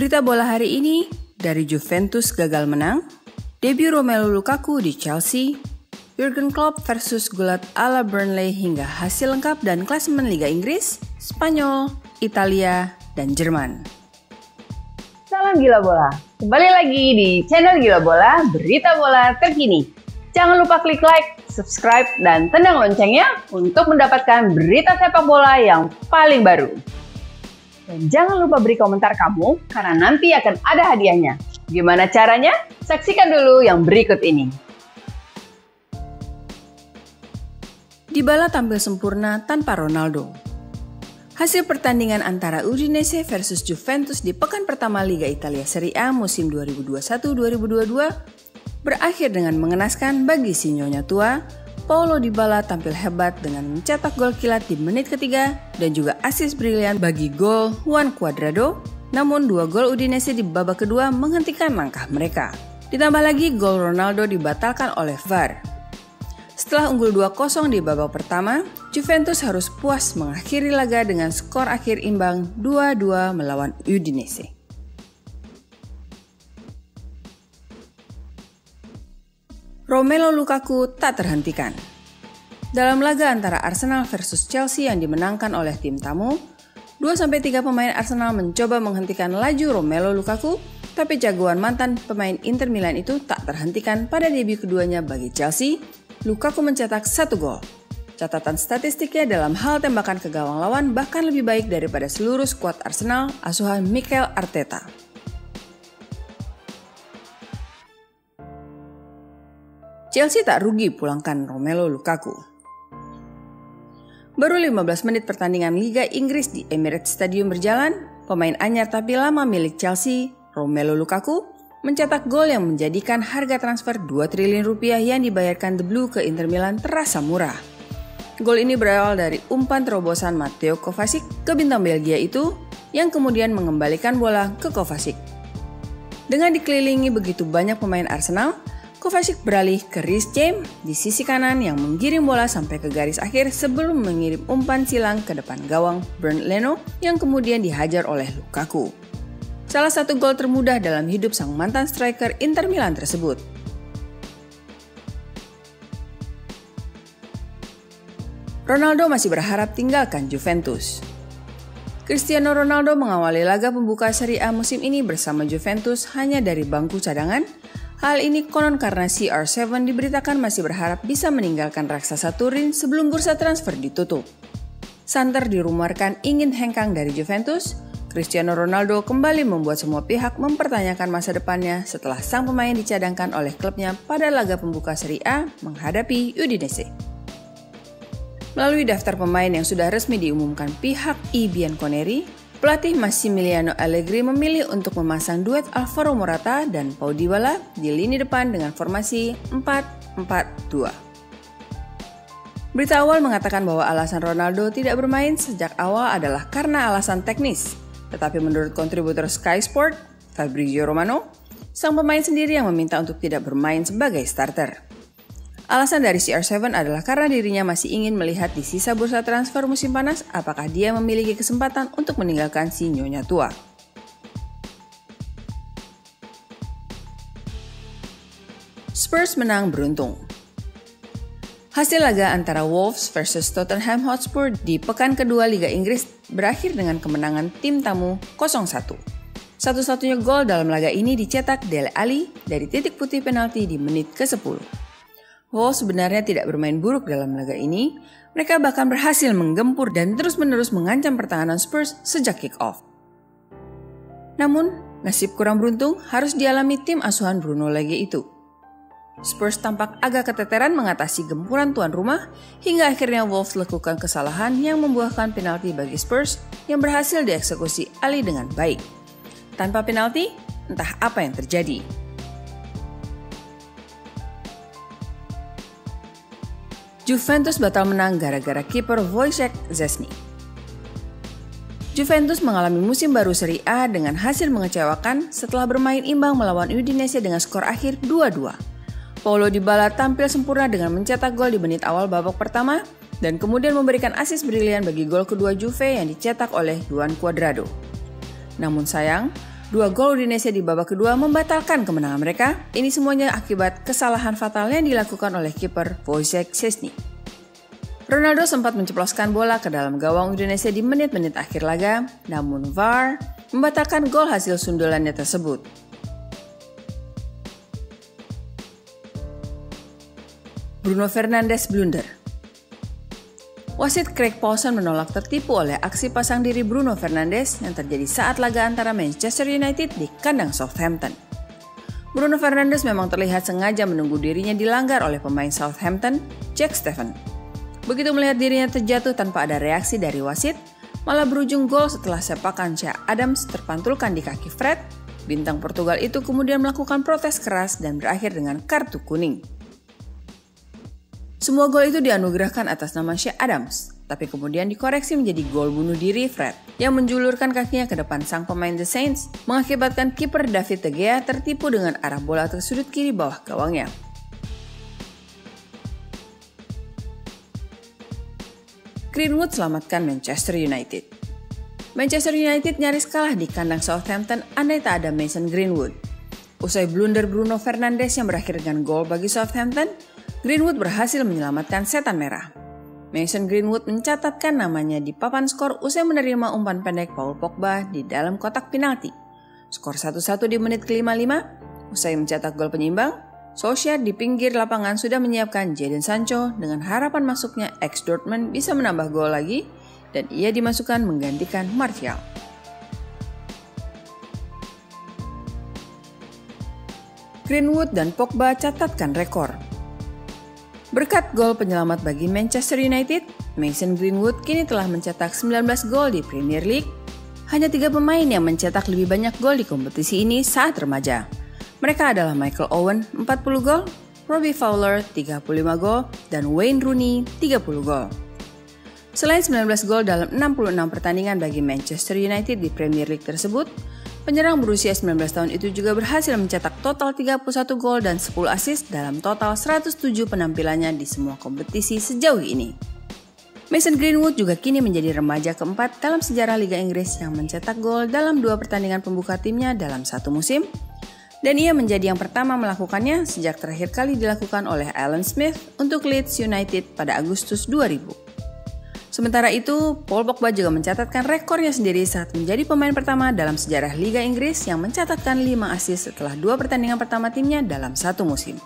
Berita bola hari ini dari Juventus gagal menang, debut Romelu Lukaku di Chelsea, Jurgen Klopp versus gulat ala Burnley hingga hasil lengkap dan klasemen Liga Inggris, Spanyol, Italia, dan Jerman. Salam Gila Bola, kembali lagi di channel Gila Bola, berita bola terkini. Jangan lupa klik like, subscribe, dan tendang loncengnya untuk mendapatkan berita sepak bola yang paling baru. Dan jangan lupa beri komentar kamu, karena nanti akan ada hadiahnya. Gimana caranya? Saksikan dulu yang berikut ini. Dybala tampil sempurna tanpa Ronaldo. Hasil pertandingan antara Udinese versus Juventus di pekan pertama Liga Italia Serie A musim 2021-2022 berakhir dengan mengenaskan bagi si nyonya tua. Paulo Dybala tampil hebat dengan mencetak gol kilat di menit ketiga dan juga asis brilian bagi gol Juan Cuadrado. Namun 2 gol Udinese di babak kedua menghentikan langkah mereka. Ditambah lagi gol Ronaldo dibatalkan oleh VAR. Setelah unggul 2-0 di babak pertama, Juventus harus puas mengakhiri laga dengan skor akhir imbang 2-2 melawan Udinese. Romelu Lukaku tak terhentikan. Dalam laga antara Arsenal versus Chelsea yang dimenangkan oleh tim tamu, 2-3 pemain Arsenal mencoba menghentikan laju Romelu Lukaku, tapi jagoan mantan pemain Inter Milan itu tak terhentikan pada debut keduanya bagi Chelsea. Lukaku mencetak 1 gol. Catatan statistiknya dalam hal tembakan ke gawang lawan bahkan lebih baik daripada seluruh skuad Arsenal asuhan Mikel Arteta. Chelsea tak rugi pulangkan Romelu Lukaku. Baru 15 menit pertandingan Liga Inggris di Emirates Stadium berjalan, pemain anyar tapi lama milik Chelsea, Romelu Lukaku, mencetak gol yang menjadikan harga transfer 2 triliun rupiah yang dibayarkan The Blue ke Inter Milan terasa murah. Gol ini berawal dari umpan terobosan Mateo Kovacic ke bintang Belgia itu, yang kemudian mengembalikan bola ke Kovacic. Dengan dikelilingi begitu banyak pemain Arsenal, Kovacic beralih ke Reece James di sisi kanan yang menggiring bola sampai ke garis akhir sebelum mengirim umpan silang ke depan gawang Bernd Leno yang kemudian dihajar oleh Lukaku. Salah satu gol termudah dalam hidup sang mantan striker Inter Milan tersebut. Ronaldo masih berharap tinggalkan Juventus. Cristiano Ronaldo mengawali laga pembuka Serie A musim ini bersama Juventus hanya dari bangku cadangan. Hal ini konon karena CR7 diberitakan masih berharap bisa meninggalkan raksasa Turin sebelum bursa transfer ditutup. Santer dirumorkan ingin hengkang dari Juventus. Cristiano Ronaldo kembali membuat semua pihak mempertanyakan masa depannya setelah sang pemain dicadangkan oleh klubnya pada laga pembuka Serie A menghadapi Udinese. Melalui daftar pemain yang sudah resmi diumumkan pihak I Bianconeri, pelatih Massimiliano Allegri memilih untuk memasang duet Alvaro Morata dan Pau Dybala di lini depan dengan formasi 4-4-2. Berita awal mengatakan bahwa alasan Ronaldo tidak bermain sejak awal adalah karena alasan teknis. Tetapi menurut kontributor Sky Sport, Fabrizio Romano, sang pemain sendiri yang meminta untuk tidak bermain sebagai starter. Alasan dari CR7 adalah karena dirinya masih ingin melihat di sisa bursa transfer musim panas apakah dia memiliki kesempatan untuk meninggalkan si nyonya tua. Spurs menang beruntung. Hasil laga antara Wolves versus Tottenham Hotspur di pekan kedua Liga Inggris berakhir dengan kemenangan tim tamu 0-1. Satu-satunya gol dalam laga ini dicetak Dele Alli dari titik putih penalti di menit ke-10. Wolves sebenarnya tidak bermain buruk dalam laga ini, mereka bahkan berhasil menggempur dan terus-menerus mengancam pertahanan Spurs sejak kick-off. Namun, nasib kurang beruntung harus dialami tim asuhan Bruno Lage itu. Spurs tampak agak keteteran mengatasi gempuran tuan rumah, hingga akhirnya Wolves lakukan kesalahan yang membuahkan penalti bagi Spurs yang berhasil dieksekusi Ali dengan baik. Tanpa penalti, entah apa yang terjadi. Juventus batal menang gara-gara kiper Wojciech Szczesny. Juventus mengalami musim baru Serie A dengan hasil mengecewakan setelah bermain imbang melawan Udinese dengan skor akhir 2-2. Paulo Dybala tampil sempurna dengan mencetak gol di menit awal babak pertama dan kemudian memberikan asis brilian bagi gol kedua Juve yang dicetak oleh Juan Cuadrado. Namun sayang, 2 gol Udinese di babak kedua membatalkan kemenangan mereka. Ini semuanya akibat kesalahan fatal yang dilakukan oleh kiper Wojciech Szczesny. Ronaldo sempat menceploskan bola ke dalam gawang Udinese di menit-menit akhir laga, namun VAR membatalkan gol hasil sundulannya tersebut. Bruno Fernandes blunder. Wasit Craig Pawson menolak tertipu oleh aksi pasang diri Bruno Fernandes yang terjadi saat laga antara Manchester United di kandang Southampton. Bruno Fernandes memang terlihat sengaja menunggu dirinya dilanggar oleh pemain Southampton, Jack Steffen. Begitu melihat dirinya terjatuh tanpa ada reaksi dari wasit, malah berujung gol setelah sepakan Che Adams terpantulkan di kaki Fred. Bintang Portugal itu kemudian melakukan protes keras dan berakhir dengan kartu kuning. Semua gol itu dianugerahkan atas nama Che Adams, tapi kemudian dikoreksi menjadi gol bunuh diri Fred yang menjulurkan kakinya ke depan sang pemain The Saints, mengakibatkan kiper David De Gea tertipu dengan arah bola ke sudut kiri bawah gawangnya. Greenwood selamatkan Manchester United. Manchester United nyaris kalah di kandang Southampton andai tak ada Mason Greenwood. Usai blunder Bruno Fernandes yang berakhir dengan gol bagi Southampton, Greenwood berhasil menyelamatkan setan merah. Mason Greenwood mencatatkan namanya di papan skor usai menerima umpan pendek Paul Pogba di dalam kotak penalti. Skor 1-1 di menit ke-55, usai mencetak gol penyeimbang, Solskjaer di pinggir lapangan sudah menyiapkan Jadon Sancho dengan harapan masuknya ex-Dortmund bisa menambah gol lagi dan ia dimasukkan menggantikan Martial. Greenwood dan Pogba catatkan rekor. Berkat gol penyelamat bagi Manchester United, Mason Greenwood kini telah mencetak 19 gol di Premier League. Hanya 3 pemain yang mencetak lebih banyak gol di kompetisi ini saat remaja. Mereka adalah Michael Owen 40 gol, Robbie Fowler 35 gol, dan Wayne Rooney 30 gol. Selain 19 gol dalam 66 pertandingan bagi Manchester United di Premier League tersebut, penyerang berusia 19 tahun itu juga berhasil mencetak total 31 gol dan 10 assist dalam total 107 penampilannya di semua kompetisi sejauh ini. Mason Greenwood juga kini menjadi remaja keempat dalam sejarah Liga Inggris yang mencetak gol dalam 2 pertandingan pembuka timnya dalam satu musim, dan ia menjadi yang pertama melakukannya sejak terakhir kali dilakukan oleh Alan Smith untuk Leeds United pada Agustus 2000. Sementara itu, Paul Pogba juga mencatatkan rekornya sendiri saat menjadi pemain pertama dalam sejarah Liga Inggris yang mencatatkan 5 assist setelah 2 pertandingan pertama timnya dalam satu musim.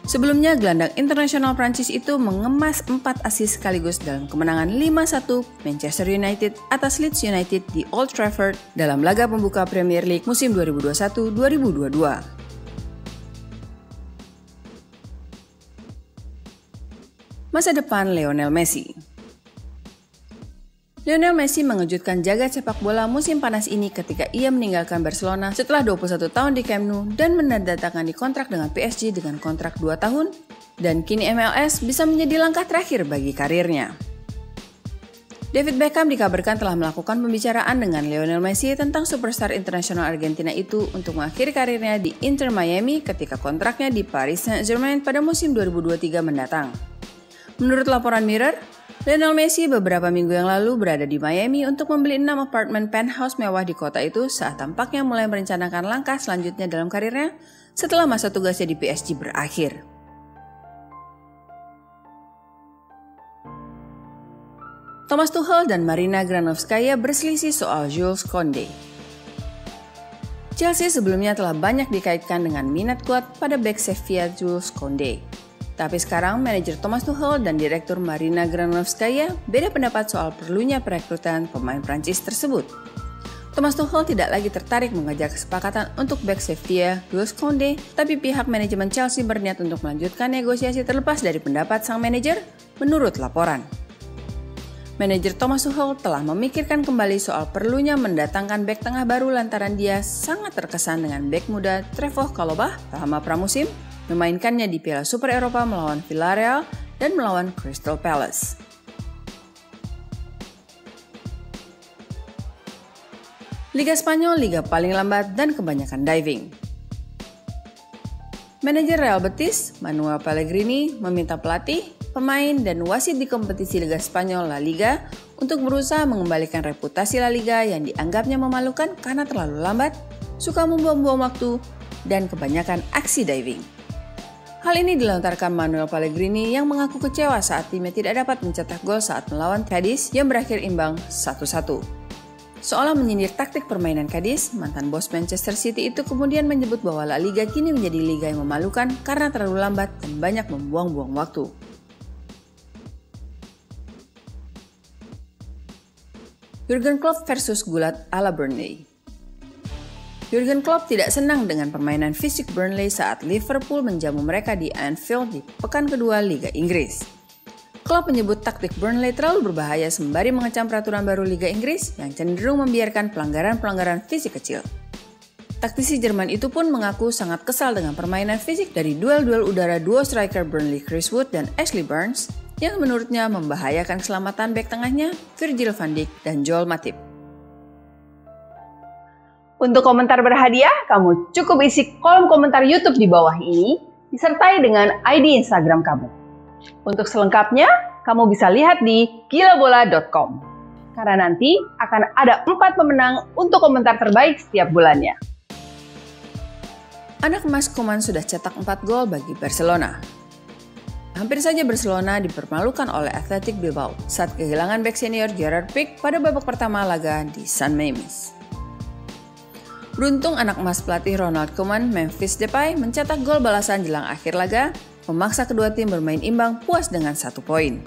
Sebelumnya, gelandang internasional Prancis itu mengemas 4 assist sekaligus dalam kemenangan 5-1 Manchester United atas Leeds United di Old Trafford dalam laga pembuka Premier League musim 2021-2022. Masa depan Lionel Messi. Lionel Messi mengejutkan jagat sepak bola musim panas ini ketika ia meninggalkan Barcelona setelah 21 tahun di Camp Nou dan menandatangani kontrak dengan PSG dengan kontrak 2 tahun, dan kini MLS bisa menjadi langkah terakhir bagi karirnya. David Beckham dikabarkan telah melakukan pembicaraan dengan Lionel Messi tentang superstar internasional Argentina itu untuk mengakhiri karirnya di Inter Miami ketika kontraknya di Paris Saint-Germain pada musim 2023 mendatang. Menurut laporan Mirror, Lionel Messi beberapa minggu yang lalu berada di Miami untuk membeli 6 apartemen penthouse mewah di kota itu saat tampaknya mulai merencanakan langkah selanjutnya dalam karirnya setelah masa tugasnya di PSG berakhir. Thomas Tuchel dan Marina Granovskaya berselisih soal Jules Koundé. Chelsea sebelumnya telah banyak dikaitkan dengan minat kuat pada bek Sevilla Jules Koundé. Tapi sekarang manajer Thomas Tuchel dan direktur Marina Granovskaya beda pendapat soal perlunya perekrutan pemain Prancis tersebut. Thomas Tuchel tidak lagi tertarik mengejar kesepakatan untuk bek Sevilla Jules Koundé, tapi pihak manajemen Chelsea berniat untuk melanjutkan negosiasi terlepas dari pendapat sang manajer, menurut laporan. Manajer Thomas Tuchel telah memikirkan kembali soal perlunya mendatangkan bek tengah baru lantaran dia sangat terkesan dengan bek muda Trevoh Chalobah selama pramusim, memainkannya di Piala Super Eropa melawan Villarreal dan melawan Crystal Palace. Liga Spanyol, liga paling lambat dan kebanyakan diving. Manajer Real Betis, Manuel Pellegrini, meminta pelatih, pemain, dan wasit di kompetisi Liga Spanyol La Liga untuk berusaha mengembalikan reputasi La Liga yang dianggapnya memalukan karena terlalu lambat, suka membuang-buang waktu, dan kebanyakan aksi diving. Hal ini dilontarkan Manuel Pellegrini yang mengaku kecewa saat timnya tidak dapat mencetak gol saat melawan Cadiz yang berakhir imbang 1-1. Seolah menyindir taktik permainan Cadiz, mantan bos Manchester City itu kemudian menyebut bahwa La Liga kini menjadi liga yang memalukan karena terlalu lambat dan banyak membuang-buang waktu. Jurgen Klopp versus gulat ala Burnley. Jurgen Klopp tidak senang dengan permainan fisik Burnley saat Liverpool menjamu mereka di Anfield di pekan kedua Liga Inggris. Klopp menyebut taktik Burnley terlalu berbahaya sembari mengecam peraturan baru Liga Inggris yang cenderung membiarkan pelanggaran-pelanggaran fisik kecil. Taktisi Jerman itu pun mengaku sangat kesal dengan permainan fisik dari duel-duel udara duo striker Burnley Chris Wood dan Ashley Barnes yang menurutnya membahayakan keselamatan bek tengahnya Virgil van Dijk dan Joel Matip. Untuk komentar berhadiah, kamu cukup isi kolom komentar YouTube di bawah ini, disertai dengan ID Instagram kamu. Untuk selengkapnya, kamu bisa lihat di gilabola.com. Karena nanti akan ada 4 pemenang untuk komentar terbaik setiap bulannya. Anak emas Koeman sudah cetak 4 gol bagi Barcelona. Hampir saja Barcelona dipermalukan oleh Athletic Bilbao saat kehilangan bek senior Gerard Pique pada babak pertama laga di San Mamés. Beruntung anak emas pelatih Ronald Koeman, Memphis Depay, mencetak gol balasan jelang akhir laga, memaksa kedua tim bermain imbang puas dengan 1 poin.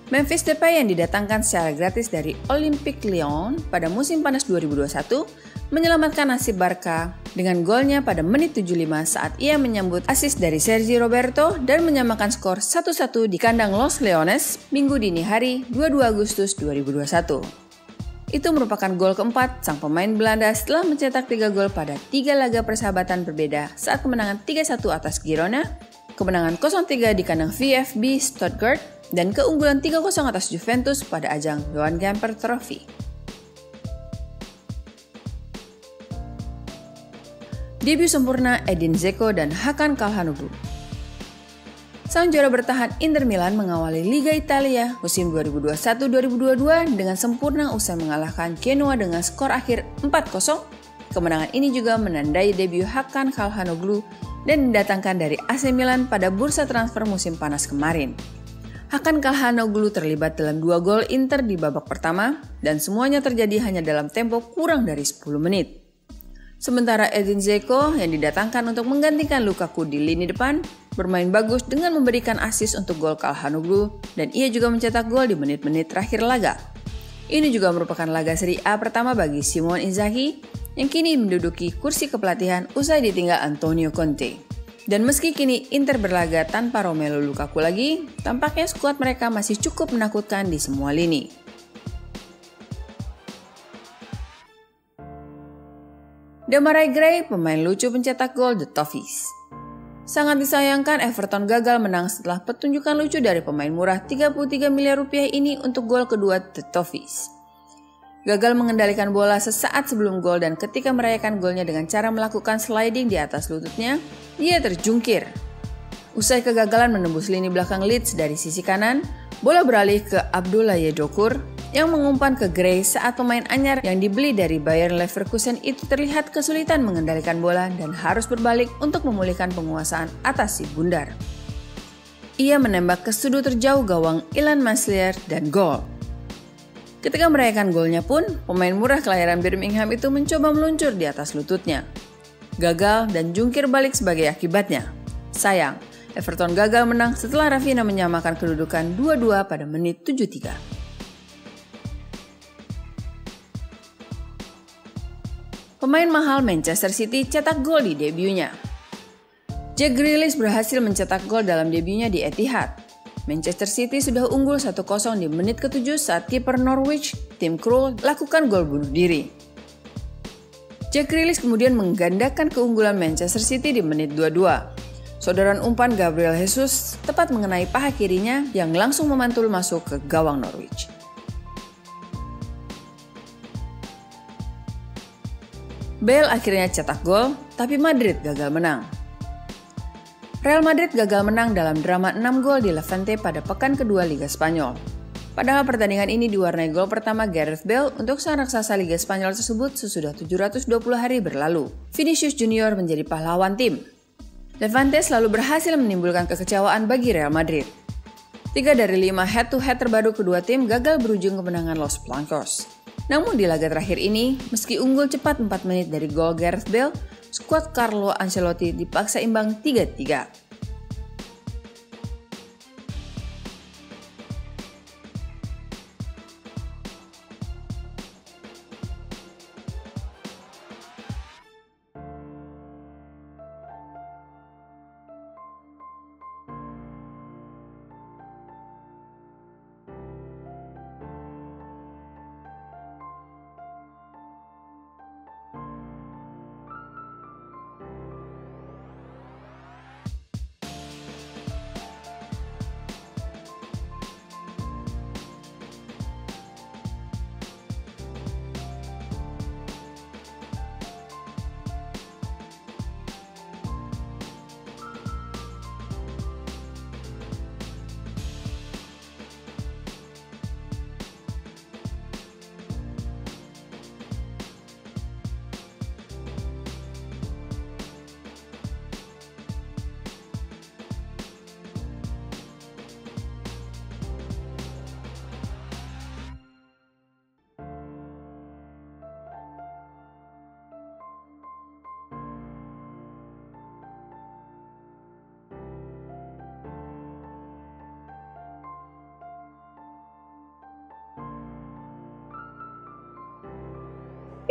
Memphis Depay yang didatangkan secara gratis dari Olympique Lyon pada musim panas 2021 menyelamatkan nasib Barca dengan golnya pada menit 75 saat ia menyambut assist dari Sergi Roberto dan menyamakan skor 1-1 di kandang Los Leones Minggu dini hari 22 Agustus 2021. Itu merupakan gol keempat sang pemain Belanda setelah mencetak 3 gol pada 3 laga persahabatan berbeda saat kemenangan 3-1 atas Girona, kemenangan 0-3 di kandang VfB Stuttgart, dan keunggulan 3-0 atas Juventus pada ajang Johan Gamper Trophy. Debut sempurna Edin Dzeko dan Hakan Calhanoglu. Sang juara bertahan Inter Milan mengawali Liga Italia musim 2021-2022 dengan sempurna usai mengalahkan Genoa dengan skor akhir 4-0. Kemenangan ini juga menandai debut Hakan Calhanoglu dan didatangkan dari AC Milan pada bursa transfer musim panas kemarin. Hakan Calhanoglu terlibat dalam 2 gol Inter di babak pertama dan semuanya terjadi hanya dalam tempo kurang dari 10 menit. Sementara Edin Dzeko yang didatangkan untuk menggantikan Lukaku di lini depan bermain bagus dengan memberikan assist untuk gol Calhanoglu dan ia juga mencetak gol di menit-menit terakhir laga. Ini juga merupakan laga Serie A pertama bagi Simone Inzaghi yang kini menduduki kursi kepelatihan usai ditinggal Antonio Conte. Dan meski kini Inter berlaga tanpa Romelu Lukaku lagi, tampaknya skuad mereka masih cukup menakutkan di semua lini. Demarai Gray, pemain lucu pencetak gol The Toffees. Sangat disayangkan Everton gagal menang setelah pertunjukan lucu dari pemain murah 33 miliar rupiah ini untuk gol kedua The Toffees. Gagal mengendalikan bola sesaat sebelum gol dan ketika merayakan golnya dengan cara melakukan sliding di atas lututnya, dia terjungkir. Usai kegagalan menembus lini belakang Leeds dari sisi kanan, bola beralih ke Abdoulaye Doucoure yang mengumpan ke Gray saat pemain anyar yang dibeli dari Bayer Leverkusen itu terlihat kesulitan mengendalikan bola dan harus berbalik untuk memulihkan penguasaan atas si bundar. Ia menembak ke sudut terjauh gawang Ilan Maslier dan gol. Ketika merayakan golnya pun, pemain murah kelahiran Birmingham itu mencoba meluncur di atas lututnya. Gagal dan jungkir balik sebagai akibatnya. Sayang, Everton gagal menang setelah Rafinha menyamakan kedudukan 2-2 pada menit 73. Pemain mahal Manchester City cetak gol di debutnya. Jack Grealish berhasil mencetak gol dalam debutnya di Etihad. Manchester City sudah unggul 1-0 di menit ke-7 saat kiper Norwich, Tim Krul, lakukan gol bunuh diri. Jack Grealish kemudian menggandakan keunggulan Manchester City di menit 22. Sodoran umpan Gabriel Jesus tepat mengenai paha kirinya yang langsung memantul masuk ke gawang Norwich. Bale akhirnya cetak gol, tapi Madrid gagal menang. Real Madrid gagal menang dalam drama 6 gol di Levante pada pekan kedua Liga Spanyol. Padahal pertandingan ini diwarnai gol pertama Gareth Bale untuk sang raksasa Liga Spanyol tersebut sesudah 720 hari berlalu. Vinicius Junior menjadi pahlawan tim. Levante selalu berhasil menimbulkan kekecewaan bagi Real Madrid. 3 dari 5 head-to-head terbaru kedua tim gagal berujung kemenangan Los Blancos. Namun di laga terakhir ini, meski unggul cepat 4 menit dari gol Gareth Bale, skuad Carlo Ancelotti dipaksa imbang 3-3.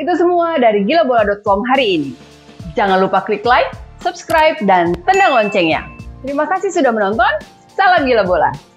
Itu semua dari gilabola.com hari ini. Jangan lupa klik like, subscribe, dan tendang loncengnya. Terima kasih sudah menonton. Salam Gila Bola.